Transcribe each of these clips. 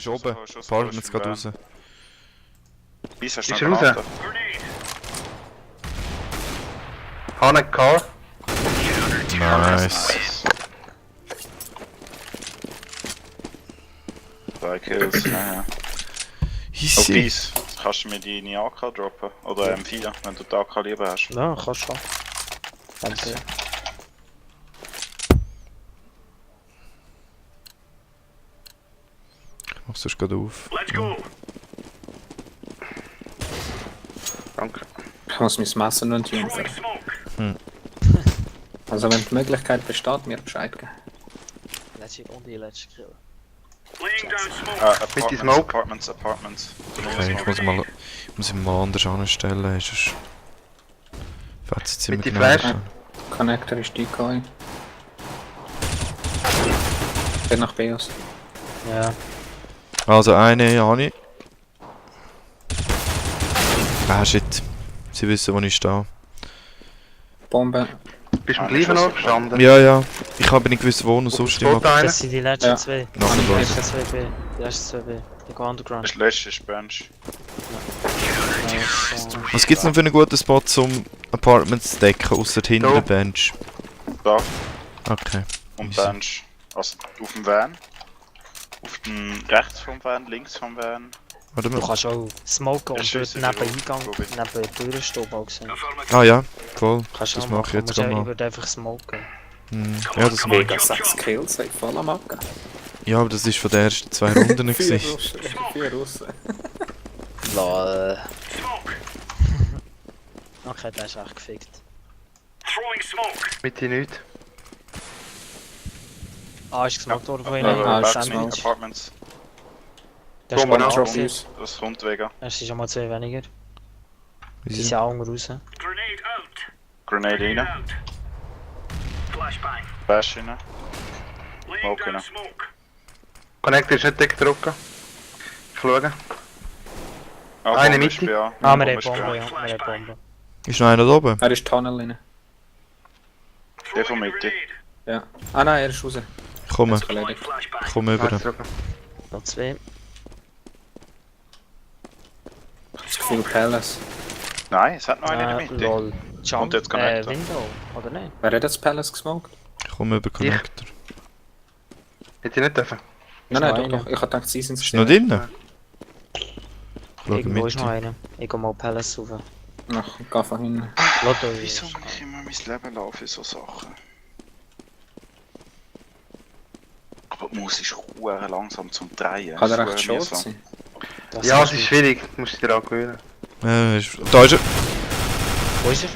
ist oben. Apartments geht raus. Bis hast du Ist noch er raus? Granate. Hane Car. Nice. 2 Kills, ja. Oh, Easy. Peace. Kannst du mir deine AK droppen? Oder M4, wenn du die AK lieber hast. Ja, kannst schon. Danke. Ich mach sonst gerade auf. Danke. Ich muss mein Messer noch enttunen. Also wenn die Möglichkeit besteht, mir Bescheid geben. Letzte Runde, letzte Kill. Mit die Smoke. Apartments. Okay, ich muss ihn mal anders anstellen, sonst fährt es ziemlich Mit die genau. Flash? Connector ist Decoy. Geht nach BIOS. Ja. Also eine habe ich. Ah shit. Sie wissen, wo ich stehe. Bombe. Bist du am gleichen Ort gestanden? Ja, ja. Ich habe nicht gewusst, wo noch so Tot stimmt. einer. Das sind die letzten Ja. zwei. Nachher Die los. letzten zwei B. Die letzten zwei B. Ich gehe underground. Das letzte ist Bench. Was gibt's noch für einen guten Spot zum Apartment zu decken, ausser hinter Da. der Bench? Da Okay. und Easy. Bench. Also auf dem Van. Auf dem rechts vom Van, links vom Van. Warte Du mal. kannst auch smoken und dort Schüsse neben für Eingang, Ruby. neben der Tür stehen auch sehen. Ah ja, voll. Kannst du Das auch mache ich machen. jetzt Musst gerade Ich mal. würde einfach smoken. Ja, das mache ich. Mega 6 Kills, ich voll am Abgeben. Ja, aber das ist von den ersten 2 Runden gewesen. 4 Russen. Lol. Okay, der ist echt gefickt. Mit die nicht. Ah, ist gesmoked worden von Ah, ihnen. ist Sandwich. gesmoked. Apartments. Der ist Bombe mal noch. Drop abgesehen. uns. Das kommt wegen. Es ist einmal 2 weniger. Die Easy. sind auch raus. Grenade rein. Bash rein. Smoke rein. Connector ist nicht wegdrücken. Ich schaue. Ah, Eine Bombe ist Mitte. BA. Ah, wir haben ist Bombe, BA. ja. Wir haben Bombe. Ist noch einer da oben? Er ist Tunnel rein. Der von Mitte. Ja. Ah nein, er ist raus. Komm, Ist erledigt. komm über. Noch 2. Zu viel Palace. Nein, es hat noch einen in der Mitte. Lol. Jump. Und jetzt Connector. Window, oder nicht? Wer hat das Palace gesmoked? Komm über Connector. Hätte ich nicht dürfen. Nein, nein, noch doch, einer. doch. Ich hab gedacht, sie sind Ist noch drinnen? Ich schaue Irgendwo ist noch mit. einer. Ich gehe mal Palace rauf. Ach, geh von hinten. Lotto Wieso muss ich immer mein Leben laufen für so Sachen? Aber die Maus ist verdammt langsam zum Drehen. Kann er Das echt ist short mühsam. sein? Das Ja, es ist schwierig. Du musst dich daran gewöhnen. Da ist er. Wo ist er?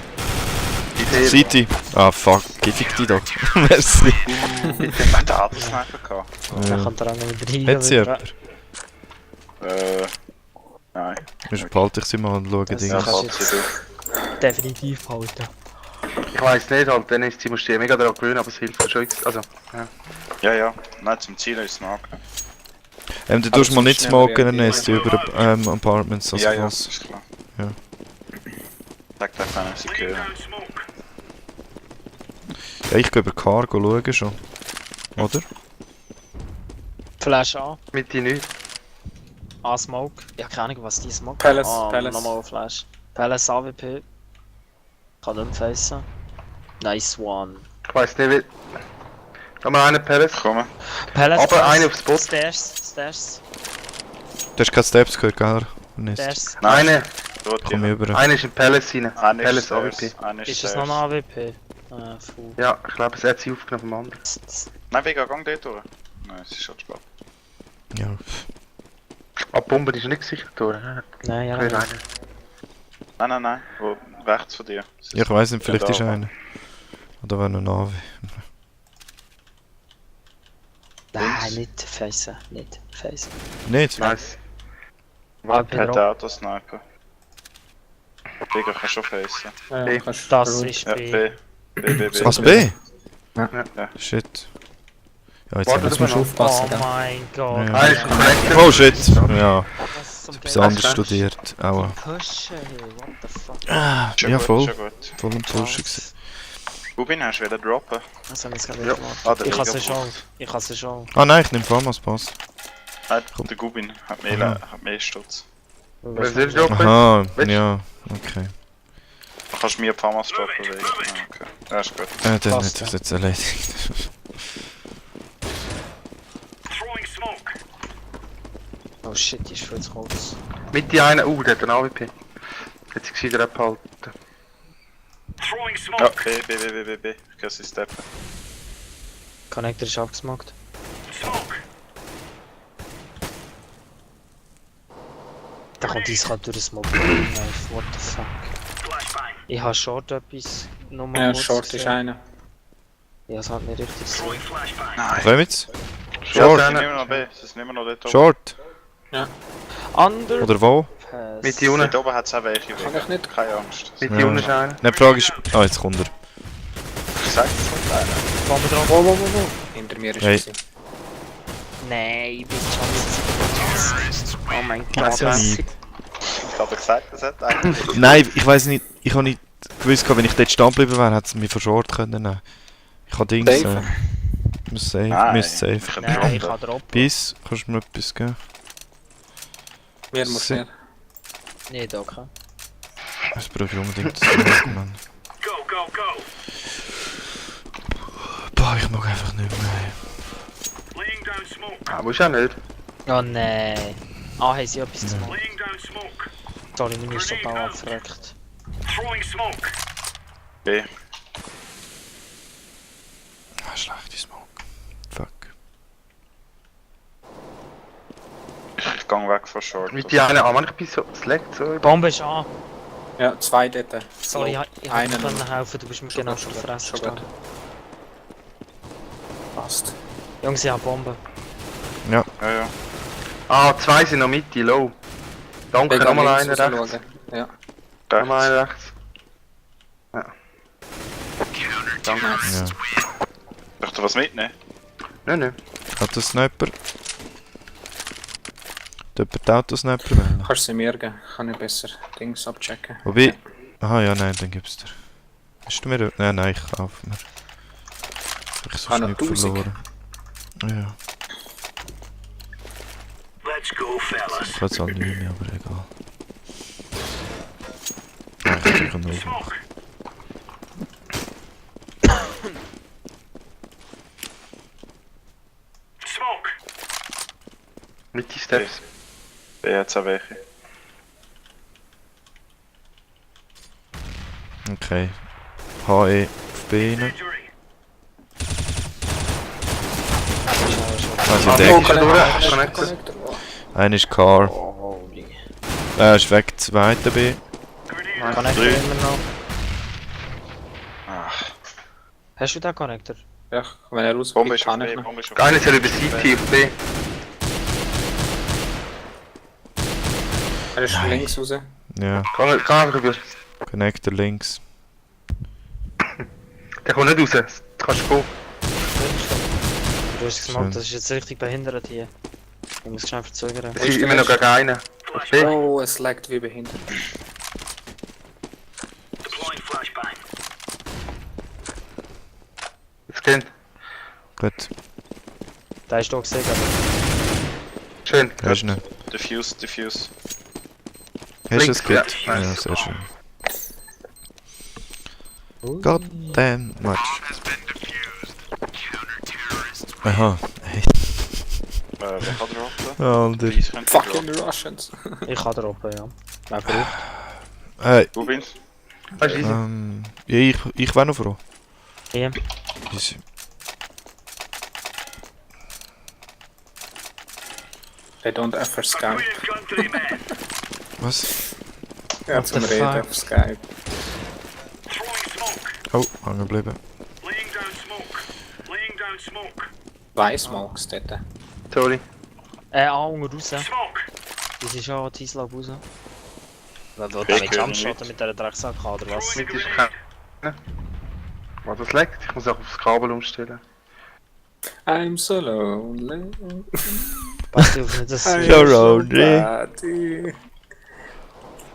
City. Ah fuck, fick dich doch. Merci. Hat der andere Sniper gehabt? Da Ja. kommt er auch noch wieder rein. Hat sie jemand? Nein. Sonst behalte ich sie mal und schaue Das Dinge. Ja, kannst falls du sie definitiv halten. Ich weiss nicht, halt, dann ist, sie musst dich mega daran gewöhnen, aber es hilft schon. Also, ja. Ja. Nein, zum Ziel ist es noch. Du tust Aber mal nicht sonst smoken, schnell dann ist über Apartments. Also Ja, was? ist klar. Ja. Sag da kann ich sie hören. Ja, ich gehe über Cargo schauen schon. Oder? Flash an. Mit die nicht. A-Smoke. Ich habe keine Ahnung, was die Smoke. Palace, Ah, Palace. nochmal Flash. Palace AWP. Kann nicht facen. Nice one. Ich weiss nicht, wie. Da mal einen Palace. Kommen. Palace. Aber Palace. eine aufs Spot. Stairs. Du hast keine Steps gehört, gell? Nicht. Stairs. Eine. Dort Komm über. Einer ist im Palace rein. Einer Palace ist AWP. Stairs. Einer ist Ist das noch eine AWP? Ah, fuh. Ja, ich glaube, es hat sie aufgenommen vom anderen. Nein, wegen Gang dort durch. Nein, es ist schon spät. Ja. Aber die Bombe ist nicht gesichert worden. Nein, ja, Okay, nein. Nein. Wo, rechts von dir. Ja, ich weiß nicht, vielleicht Ja, ist da. einer. Oder wenn noch ein Navi. Nein, nicht facen. Nicht facen. Nicht? Nice. AWP Hat drauf. der Autosniper. Digga, kann schon facen. Ja, B. kannst Das ruhig- ist Ja, B. B. Was, B? Ja. Shit. Ja, jetzt Warte, haben Jetzt wir musst du aufpassen, Oh gell? mein Gott. Ja. Einer ist Connector. Oh shit! Ja, Was zum etwas Geil? anderes studiert. Aua. Pushen hier, what the fuck? Schon Ja, gut, voll. Schon gut. Voll im Push gewesen. Rubin, hast du wieder droppen? Was haben wir jetzt gerade Ja. gemacht? Ah, der Ich Liga hasse schon. braucht. Ich hasse schon. Ah nein, ich nehme Farmers Pass. Der Gubin hat mehr Stutz. Was ist Job? Aha, Weißt du? ja, okay. Du kannst mir Pharma-Stock bewegen. Ah, okay. Ja, ist gut. Dann Passt, hat das jetzt erledigt. Oh shit, die ist viel zu kurz. Mit die einen, der hat einen AWP. Hat sich gescheiter abgehalten. Ja, B. Ich kann sie steppen. Connector ist abgesmockt. Da kommt eiskalt durch das Mob. What the fuck. Ich habe Short etwas nochmal Ja, kurz Short ist gesehen. einer. Ja, es hat nicht richtig gesehen. Nein. Kommt's? Ja, Short. sie sind immer noch B. Sie sind immer noch dort oben. Short? Under Oder wo? Pass. Mit die unten. Dort oben hat es auch welche. Kann ich nicht. Keine Angst. Mit Ja. die unten ist einer. Ne, die Frage ist... Ah, jetzt kommt er. Ich sag, es kommt einer. Bombe dran. Wo? Hinter mir ist Hey. er. Nein, ich bin Chance. Oh mein Gott. Weiß ja nicht. Ich habe gesagt, es hat einen. Nein, ich weiß nicht. Ich habe nicht gewusst, wenn ich dort stehen geblieben wäre, hätte es mich von Short können nehmen. Ich habe Dings... Safe. Muss safe. Nein. Müsste safe. Ich kann Nein, ich droppen. kann droppen. Bis, kannst du mir etwas geben? Mir muss Se- mehr. Nee, danke. Das brauche ich unbedingt zu tun, Mann. Boah, ich mag einfach nicht mehr. Ah, muss ja nicht. Oh nein. Ah, haben sie etwas Ja. gemacht? Sorry, meine ist total abverreckt. B. Ah, schlechte Smoke. Fuck. Ich gang weg von Short. Mit die einen, Mann, ich bin so select, so. Bombe ist an. Ja, zwei dort. Sorry, ich Einen hätte noch. können helfen, du bist mir genau schon gut, Fresse schon gut. gestanden. Passt. Jungs, ich habe Bombe. Ja. Ah, zwei sind noch mit, die low. Danke, Wegen nochmal links einer rechts. rausschauen. Ja. Nochmal Rechts. einer rechts. Danke. Ja. Möchtest du was mitnehmen? Nein. Hat der Sniper? Jemand Autosniper wählen? Kannst du sie mir geben? Kann ich besser Dings abchecken. Wobei... Aha, ja, nein, dann gibt's dir. Hast du mir... Nein, ich kaufe mir. Ich so Habe noch schnell 1000. verloren. Ja. Ich kann zwar 9, aber egal. Ja, ich kann nur machen. Mit die Steps. B hat es auch welche. Okay. HE auf B rein. Also Ah, in oh, Deck. kann durch. Connector. Einer ist Car. Oh, holy. Er ist weg, zweiter B. Connector immer noch. Ach, Hast du den Connector? Ja, wenn er Bombe rauskommt, ist auf kann ich B, noch. Bombe ist auf Einer B. soll über CT auf B. Er ist Nein. links raus. Ja, Kann rüber. Connector links. Der kommt nicht raus. Du kannst gehen. Du hast es Schön. gemacht, das ist jetzt richtig behindert hier. Ich muss schnell verzögern. Es ist immer noch gegen einen. Auf B. Oh, es laggt wie behindert. Jetzt gehen. Gut, Der ist da gesehen, aber Schön. da ist nicht. Diffuse. Hast du Links, es gut? ja. Ja, sehr schön. God damn much. Aha. Hey. Wer kann droppen? Alter. Please, könnt ihr Fucking droppen. Russians. ich kann droppen, ja. Wer braucht? Hey, Gubins? Weißt du, easy. ja, ich wäre noch froh. Hier. Easy. They don't offer Skype. Was? Ja, What zum the Reden fuck? auf Skype. Oh, hängen geblieben. Weißmokes dort. Sorry. Unten raus. Das ist ja Tislav raus. Weil du Ich mit höre Jumpshotten mit dieser Drecksack haben, oder was? Mit ist keiner. Was das leckt? Ich muss auch aufs Kabel umstellen. I'm so lonely. Passt auf nicht, dass I'm Ja, so lonely. bad.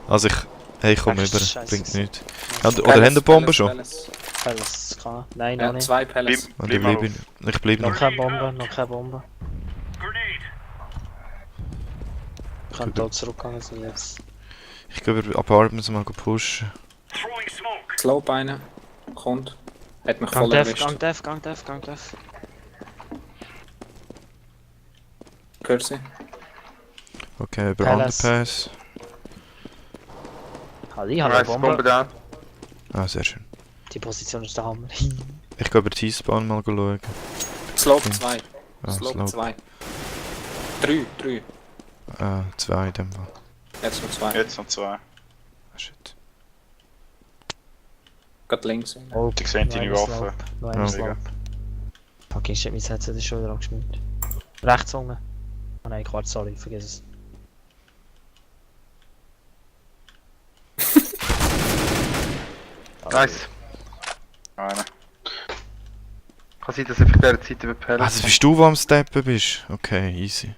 Also hey, komm Ach, rüber. Scheiße. Bringt nichts. Oder haben die Bombe schon? Pellets kann. Nein, noch Ja, nicht. zwei Pellets. Bleib, Und bleib mal auf. ich bleib Noch noch. keine Bombe, noch keine Bombe. könnte auch zurückgegangen sein jetzt. Ich glaube, über Apartments mal pushen. Slope einer. Kommt. Hat mich Gang voll Def, erwischt. Gang Def, Gang Def, Gang Def. Hört sie? Okay, über Palace. Underpass. Halli, hallo Nice, Bombe Bombe. da. Ah, sehr schön. Die Position ist der Hammer. Ich gehe über T-Spawn mal schauen. Slope 2. Ah, Slope Slope. 2. 3. Ah, 2 in dem Fall. Jetzt noch 2. Jetzt noch 2. Ah, shit. Geht links. Oh, Die sehen deine Waffe. Noch Ja. einer Slope. Fucking shit, mein Headset ist schon wieder angeschmiert. Rechts unten. Oh nein, Quatsch, sorry, vergiss es. Nice. Einer. Kann sein, dass einfach in dieser Zeit überpellt. Also bist du, der am Steppen bist? Okay, easy.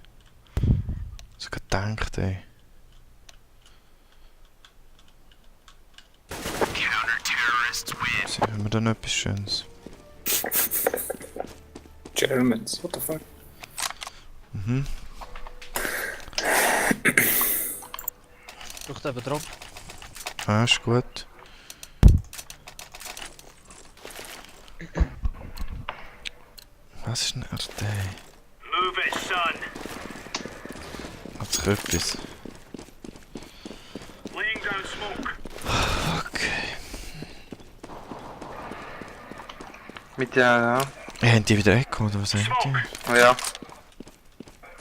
So gedacht, ey. Sehen wir da noch etwas Schönes? Germans. What the fuck? Mhm. Braucht eben drauf. Ah, ist gut. Was ist denn RT? Hat's etwas? Okay. Mit ja. Haben die wieder Echo oder was haben die? Oh ja.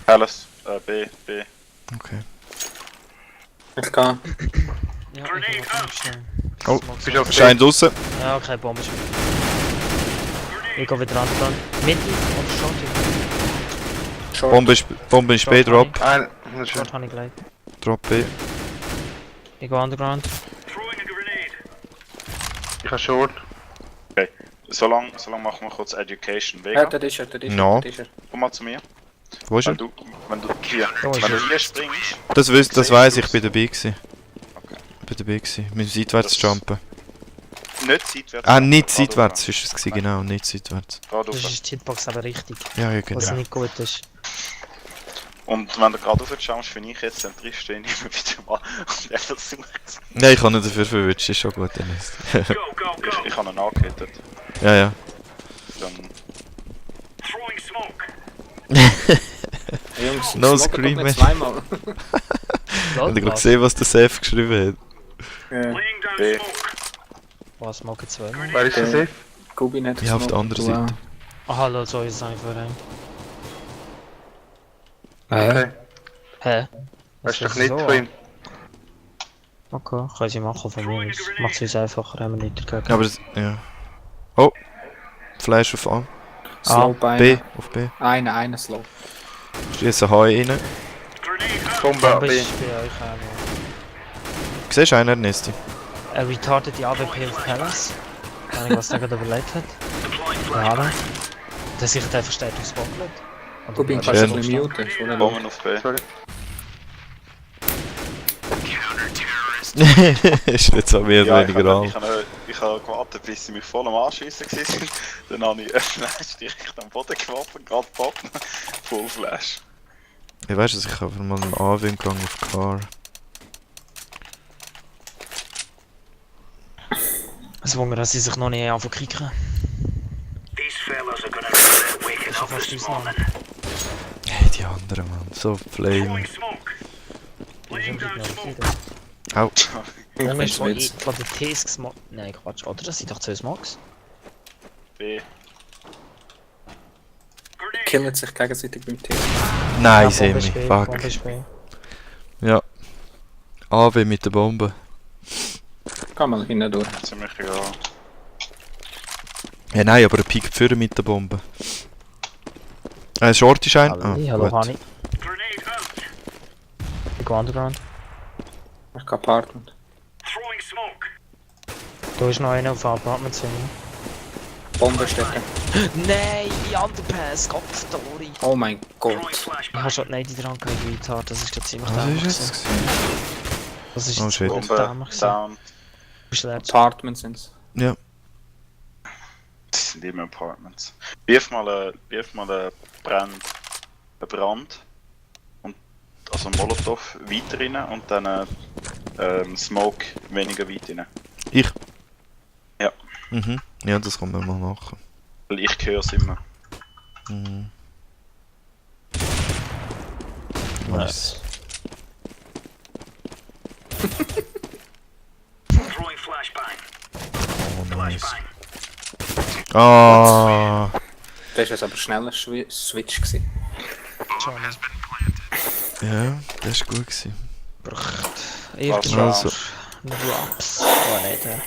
Palace. B. Okay. Ich kann. Ja, ich kann mal schnell. Oh, Bist du auf Scheint draussen. Ja, keine Bombe schon. Ich gehe wieder ran. Mitte oder Short? Short. Bombe ist B, Drop. Ein. Das ist schön. Short habe ich gelegt. Drop B. Ich gehe Underground. Ich habe Short. So lang machen wir kurz Education. Ja, Vega, der ist er, der ist er. No. der ist er. komm mal zu mir. Wo ist er? Wenn du hier, Da ist wenn du er. hier springst, Das weiss ich, ich bin dabei gewesen. Okay. Ich bin dabei gewesen. Mit dem seitwärts Das- jumpen. nicht seitwärts. Ah, nicht geradeaus. seitwärts ist es gewesen, genau, nicht seitwärts. Geradeaus. Das ist die Hitbox aber richtig. Ja, ja, Was genau. nicht gut ist. Und wenn du gerade schaust, finde ich jetzt, dann triffst du ihn immer wieder mal und er versucht es. Ja, ich kann nicht dafür verwünscht, ist schon gut, Dennis. Ich habe ihn angehittet. Ja, ja. Dann Hey, Jungs, No smoken scream, doch man. nicht zweimal. Habt ihr gerade gesehen, was der Seth geschrieben hat? Ja. B. Was, smoke 2? Wer ist der Safe? Gubin hat Ja, auf der anderen Seite. Ah, hallo, so ist es eigentlich für einen. Okay. Hä? Das ist Was doch nicht so? von ihm. Okay, können sie machen von mir aus. Macht es uns einfacher, haben wir nicht dagegen. Ja, aber das, ja. Oh! Flash auf A. Slow B, einer. auf B. Einer Slow. Schießen H rein. Bombe Aber B. ist bei euch auch. Siehst du einen, Ernesti? Er retardet die AWP auf Palace. Keine Ahnung, was der gerade überlegt hat. Ja, ne? Der sichert einfach steht aufs Bocklet. Gubin, kannst du ein bisschen muten? Ist wohl Bomben auf B. Sorry. Ist jetzt auch mehr oder Ja, weniger ich an. habe gewartet, bis sie mich voll am Anschiessen waren. Dann habe ich einen Flash direkt am Boden geworfen, gerade poppen. Full Flash. Ich weiss es, ich habe mal einen Anwin gegangen auf Car. Es wundert, dass sie sich noch nicht anfangen zu kicken. Das ist ja fast Ausnahme. Hey, die anderen, Mann. So flame. Die sind nicht mehr viele. Au. Junge ist find's von der Ts gesmockt. Nein, Quatsch, oder? Das sind doch 2 Smokes. B. Killen sich gegenseitig beim Team. Nein, Ja, Semi. Bombe ist B, Fuck. Bombe ist B. Ja. AW mit der Bombe. Geh mal hinten durch. Ziemlich egal. Ja, nein, aber er pickt für mit der Bombe. Short ist ein. Hallo, hallo gut. Hani. Ich gehe Underground. Ich gehe Apartment. Da ist noch einer auf Apartment 10. Bombe stecken. Nein, die Underpass, Gottverdori. Oh mein Gott. Ich habe schon die dran gehabt, Retard, das ist ja ziemlich Was dämlich ist jetzt? gewesen. Das ist Oh, jetzt shit. gut Bombe dämlich gewesen. down. Bist du leer? Apartment sind's. Ja. Das sind immer Apartments. Wirf mal einen Brand. Und also Molotov weiter rein und dann Smoke weniger weit rein. Ich? Ja. Mhm. Ja, das können wir mal machen. Weil ich höre es immer. Mhm. Nice. Oh, nice. Ah, Das war jetzt aber schneller Switch gewesen. Schon. ja, das war gut gewesen. Irgendwo Also, Drops. Oh nein, der.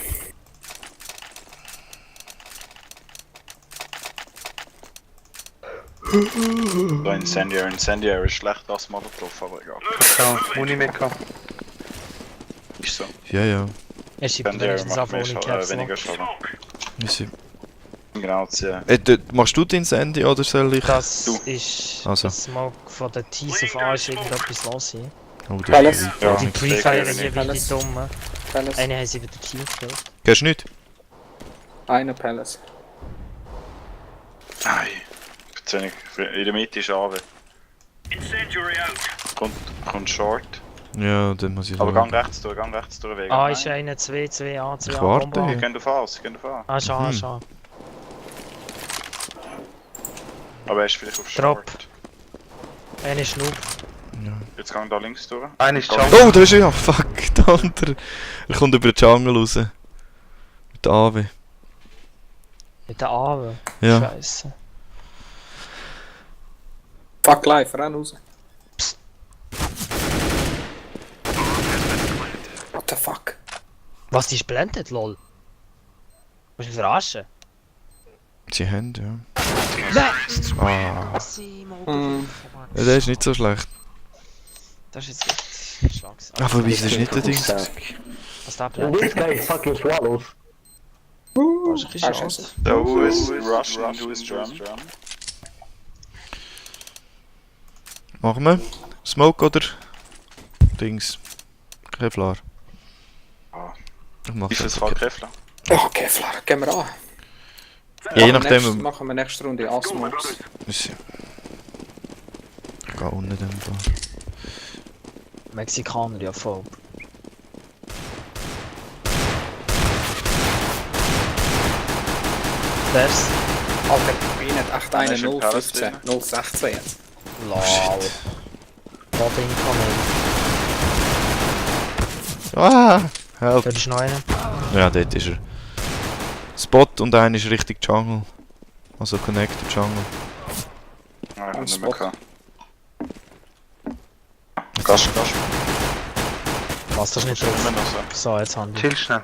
So Incendiary ist schlechter als Molotov, aber egal. Ich habe Muni mitgehabt. Ist so. ja. Er schiebt Incendiary wenigstens macht auf ohne Caps weniger Lock. Schaden. Wir sind. Genau, ziehen. Machst du den Sandy oder soll ich? Das Du. ist Also. das Smoke von der Tease auf A ist irgendetwas los hier. Oh, das Palace. ist Ja, Die Pre-Fire hier wie die Palace. Dummen. Palace. Eine haben sie wieder Team gekillt. Gehst du nicht? Einer Palace. Nein. Zu wenig. In der Mitte ist AW. Kommt Short. Ja, dann muss ich Aber schauen. gang rechts durch, Weg. A ist einer, 2, 2 A, 2 Ich A, warte. Bombe Sie A. gehen auf A, sie gehen auf A. Ah, schon, Mhm. schon. Aber er ist vielleicht auf Drop. Short. Einer ist Noob. Jetzt gang da links durch. Einer ist Gang Jungle. Oh, da ist er ja. Fuck, der andere. Er kommt über den Jungle raus. Mit der AW. Mit der A. Ja. Scheiße. Fuck live, renn raus. What the fuck? Was, die ist blendet, lol? Musst du mich verarschen? Sie haben, ja. Nein! Ah. Hm. Ja, der ist nicht so schlecht. Das ist jetzt wirklich Schlags. Ah, wobei, das ist nicht der Ding. Was da And blendet? this guy fucking swallows. Das ist ein bisschen Ah, schade. scheiße. So, who is Russian, who is German? Machen wir? Smoke oder Dings? Kevlar. Ah. Ich mach Wie viel einfach Fall Kevlar? Oh, Kevlar, gehen wir an. Je Machen wir nachdem. Machen wir nächste Runde Asmos. Ich gehe unten in dem Fall. Mexikaner, ja voll. Wer's? Alter, Queen hat echt Einer einen ist im 015, Palace 016 jetzt. Lol. Bot incoming. Ah! Help! Dort ist noch einer. Ja, dort ist er. Spot und einer ist richtig Jungle. Also Connected Jungle. Ah, ich hab Am nicht mehr Spot. gehabt. Gas. Was, das ist nicht Immer drauf. noch so. So, jetzt haben wir. Chill schnell.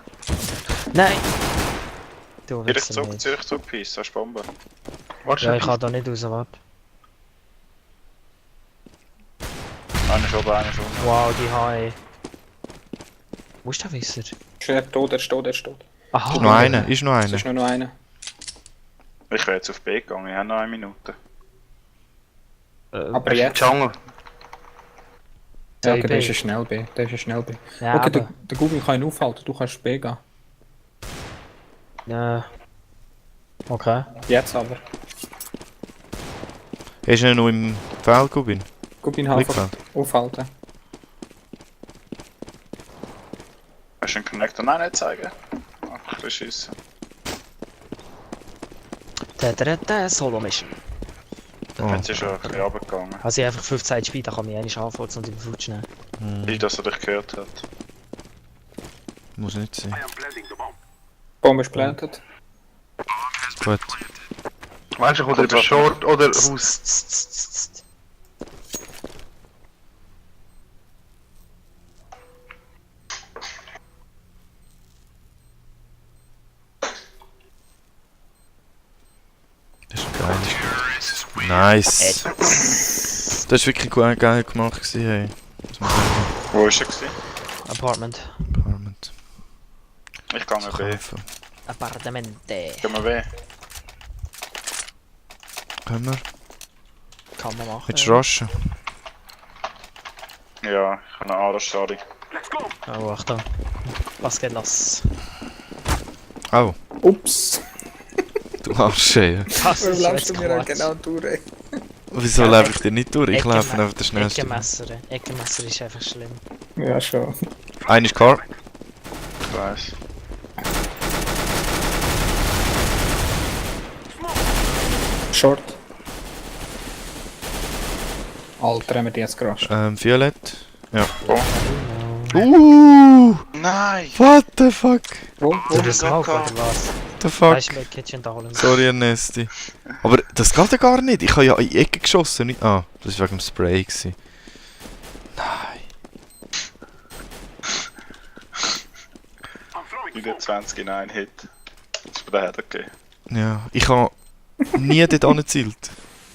Nein! Du Zürich willst zurück, nicht. Zürich zurück, Peace, hast du Bombe. Warte Ja, schnell. ich kann da nicht raus, warte. Einer ist oben, einer ist unten. Wow, die HE. Wo ist der Wisser? Ist tot, er ist tot, er ist tot. Aha. Ist noch einer, ist noch Es einer. ist nur noch einer. Ich wäre jetzt auf B gegangen, ich habe noch 1 Minute. Aber Er ist jetzt. im Jungle. Ja, B, okay, B. der ist ein schnell B. Der ist ein schnell B. Ja, Okay, aber. der Google kann ihn aufhalten, du kannst B gehen. Ja. Okay. Jetzt aber. Ist er noch im Feld, Gubin? Google ihn halt einfach Blickfeld. aufhalten. Hast du einen Connector? Nein, nicht zeigen. Einfach ein bisschen schiessen. Der Solo-Mission. Oh. Jetzt ist er ein bisschen runtergegangen. Also ich einfach 15 später kann mich eigentlich anfurzen und über Food schnell. Nicht, dass er dich gehört hat. Muss nicht sein. Bombe ist planted. Gut. Meinst du, kommt er über Short oder Haus? Das ist geil. Nice. Das ist wirklich gut, geil gemacht gewesen, hey. Das muss ich sagen. Wo ist er gewesen? Apartment. Apartment. Ich gehe B. Kaufen. Appartemente. Gehen wir B. Können wir? Kann man machen. Willst du rushen? Ja, ich habe eine andere Stadi. Oh, Achtung. Was geht los? Oh, Ups. du Arsch, ey. Das Warum ist läufst jetzt du mir Quatsch. genau durch? Wieso laufe ich dir nicht durch? Ich laufe einfach der schnellste. Eckenmesser ist einfach schlimm. Ja, schon. Einer ist Car. Ich weiss. Short. Alter, haben wir die jetzt gerascht. Violett. Ja. Nein! What the fuck? Wo? Du bist Gott, auch, Gott. oder was? The fuck? Weißt du, mit Kitchen da holen? Sorry, Ernesti. Aber das geht ja gar nicht. Ich habe ja in die Ecke geschossen. Nicht... Ah, das war wegen dem Spray. Gewesen. Nein. Wieder 20 in einen Hit. Das ist bei der Head okay. Ja, ich habe nie dort angezielt.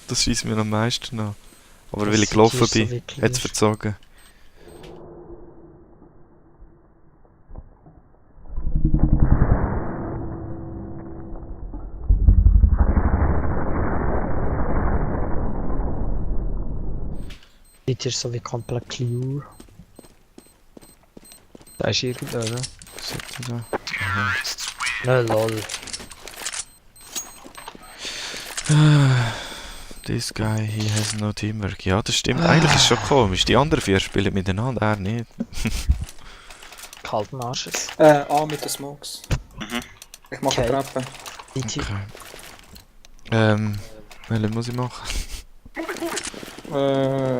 Das schießt mir am meisten an. Aber weil ich gelaufen Das ist so bin, wirklich hat es verzogen. Das ist so wie komplett clear. Da ist irgendwo, ne? Was sagt er da? Ne, lol. This guy, he has no teamwork. Ja, das stimmt. Eigentlich ist es schon komisch. Die anderen 4 spielen miteinander, er nicht. Kalten Arsches. A mit den Smokes. Ich mache Okay. Treppe. IT. Okay. Welche muss ich machen?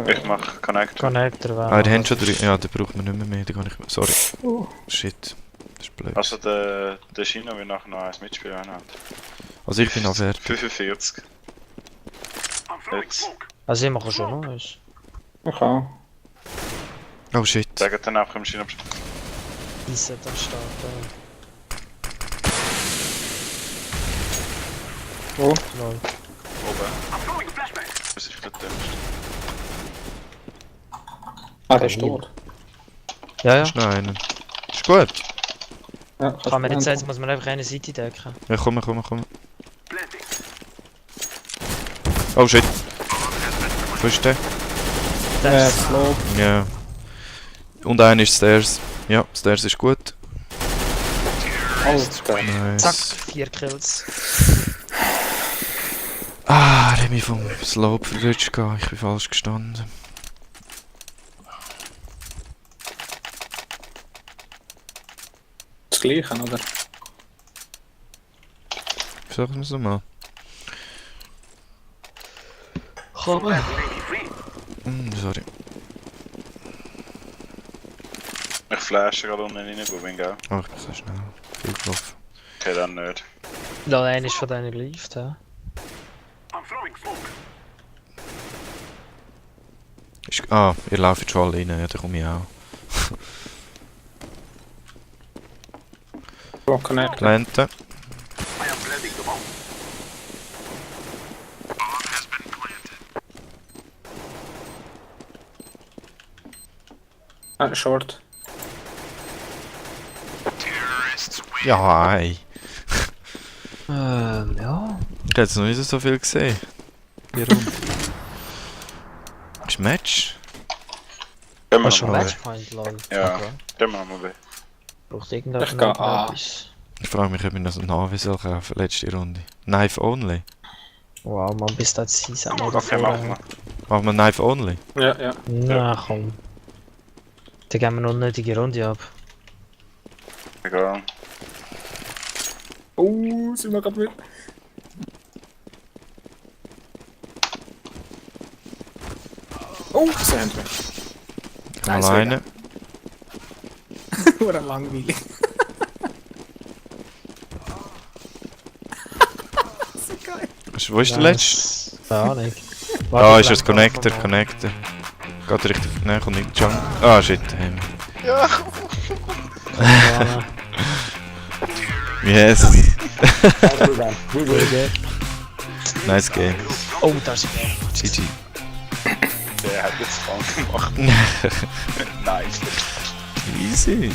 Ich mach Connect. Connector war. Ah, die haben schon 3. Ja, den braucht man nicht mehr. Den kann ich... Sorry. Shit. Das ist blöd. Also der China will nachher noch eins mitspielen. Also ich bin auf Wert. 45. Jetzt. Also ich mache schon noch eins. Ich auch. Oh shit. Sagen dann einfach im China. Diese da starten. Wo? Lol. Oben. Das ist vielleicht der erste. Ah, der ist tot. Ja, ja. Ist noch einer. Ist gut. Ja, Kann man jetzt sagen, muss man einfach eine Seite decken. Ja, komm. Oh shit. Wo ist der? Das ist Slow. Ja. Und einer ist Stairs. Ja, Stairs ist gut. Alter. Nice. zack, 4 Kills. Ah, er hat mich vom Slope verrutscht gegangen. Ich bin falsch gestanden. Das Gleiche, oder? Versuchen wir es nochmal. Komm. Sorry. Ich flashe gerade unten rein, wo bin ich auch. Oh, ich bin so schnell. Viel gelaufen. Okay, dann nicht. Lol, einer ist von denen geliefert, ja. Ihr lauft schon alle rein, ja, da komme ich auch. Wo Connect. Planten. Ah, Short. Ja, hey. Ja. Ich habe jetzt noch nicht so viel gesehen. Die Runde. Ist Match? Gehen wir Hast du schon nochmal. Matchpoint, lol? Ja. Okay. Gehen wir nochmal weg. Braucht irgendjemand Ich gehe noch A. etwas? Ich frage mich, ob ich noch so einen Navi soll kaufen, letzte Runde. Knife only? Wow, man, bis da zu sein, mal Okay, machen wir. Machen wir Knife only? Ja, ja. Na komm. Dann gehen wir noch eine unnötige Runde ab. Egal. Sind wir gerade mit. Sie haben mich. Mal eine. Nur langweilig. Wo ist der letzte? Keine Ahnung. Ah, ist das Connector. Geht richtig. Nein, kommt nicht Jump. Ah, shit. Ja. Yes. Nice game. Oh, da ist er. GG. Der hat jetzt Fang gemacht. Nice. Easy.